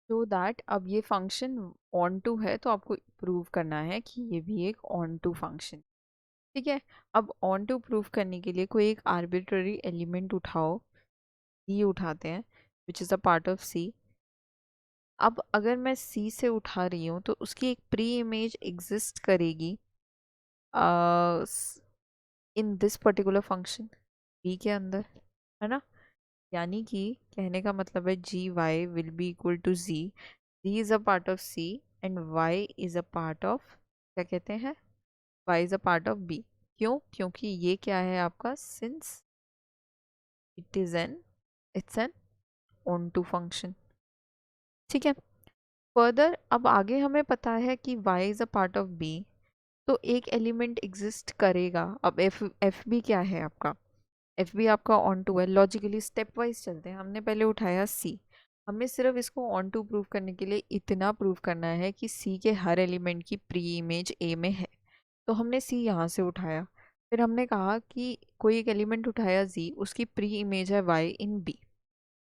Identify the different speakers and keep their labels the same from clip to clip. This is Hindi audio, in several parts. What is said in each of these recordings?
Speaker 1: सो दैट अब ये फंक्शन ऑन टू है तो आपको प्रूव करना है कि ये भी एक ऑन टू फंक्शन। ठीक है, अब ऑन टू प्रूव करने के लिए कोई एक आर्बिट्ररी एलिमेंट उठाओ, सी उठाते हैं which is a part of C. अब अगर मैं सी से उठा रही हूँ तो उसकी एक प्री इमेज एग्जिस्ट करेगी in this particular function B के अंदर, है ना। यानी कि कहने का मतलब है G Y will be equal to G, G is a part of C and Y is a part of, क्या कहते हैं, Y is a part of B. क्यों? क्योंकि ये क्या है आपका, since it's an onto function. ठीक है, फर्दर अब आगे हमें पता है कि y is a part of b, तो एक एलिमेंट एग्जिस्ट करेगा। अब एफ बी क्या है आपका, एफ बी आपका ऑन टू है। लॉजिकली स्टेप वाइज चलते हैं, हमने पहले उठाया सी, हमें सिर्फ इसको ऑन टू प्रूव करने के लिए इतना प्रूव करना है कि सी के हर एलिमेंट की प्री इमेज ए में है। तो हमने सी यहाँ से उठाया, फिर हमने कहा कि कोई एक एलिमेंट उठाया जी, उसकी प्री इमेज है वाई इन बी।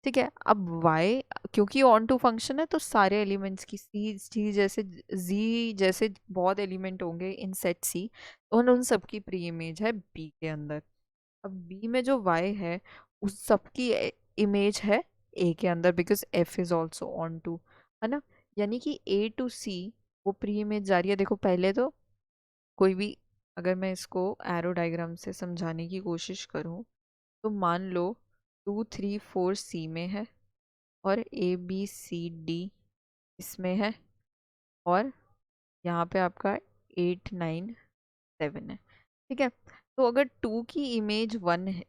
Speaker 1: ठीक है, अब y क्योंकि ऑन टू फंक्शन है तो सारे एलिमेंट्स की सी जैसे z जैसे बहुत एलिमेंट होंगे इन सेट सी, उन सब की प्री इमेज है b के अंदर। अब b में जो y है उस सब की इमेज है a के अंदर, because f is also onto, है ना। यानी कि a टू c वो प्री इमेज जा रही है। देखो पहले तो कोई भी, अगर मैं इसको एरो डायग्राम से समझाने की कोशिश करूँ तो मान लो 2 3 4 सी में है और ए बी सी डी इसमें है, और यहाँ पे आपका 8 9 7 है। ठीक है, तो अगर 2 की इमेज 1 है,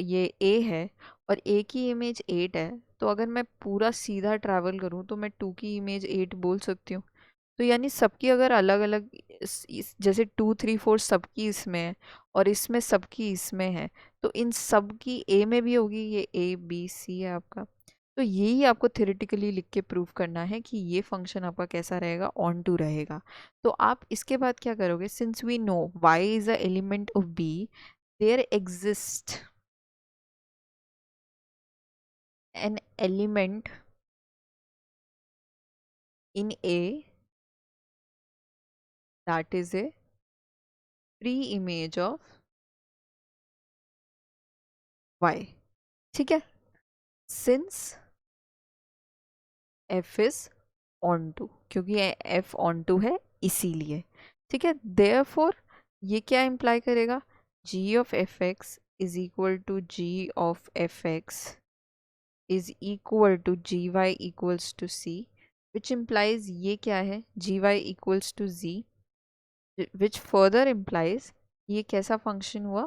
Speaker 1: ये ए है, और ए की इमेज 8 है, तो अगर मैं पूरा सीधा ट्रैवल करूँ तो मैं 2 की इमेज 8 बोल सकती हूँ। तो यानी सबकी अगर अलग अलग जैसे 2 3 4 सबकी इसमें है और इसमें सबकी इसमें है, तो इन सब की ए में भी होगी, ये ए बी सी है आपका। तो यही आपको थ्योरेटिकली लिख के प्रूव करना है कि ये फंक्शन आपका कैसा रहेगा, ऑन टू रहेगा। तो आप इसके बाद क्या करोगे, since we know y is a element of b, there exist an element in a that is a pre-image of y। ठीक है, since f is onto, क्योंकि f ऑन टू है इसीलिए। ठीक है, देयरफॉर ये क्या इम्प्लाई करेगा, g of F X is equal to g of F X is equal to G Y equals to C, which implies ये क्या है, G Y equals to G, which further implies ये कैसा फंक्शन हुआ,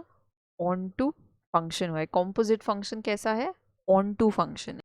Speaker 1: ऑन टू फंक्शन हुआ है। कॉम्पोजिट फंक्शन कैसा है, ऑन टू फंक्शन है।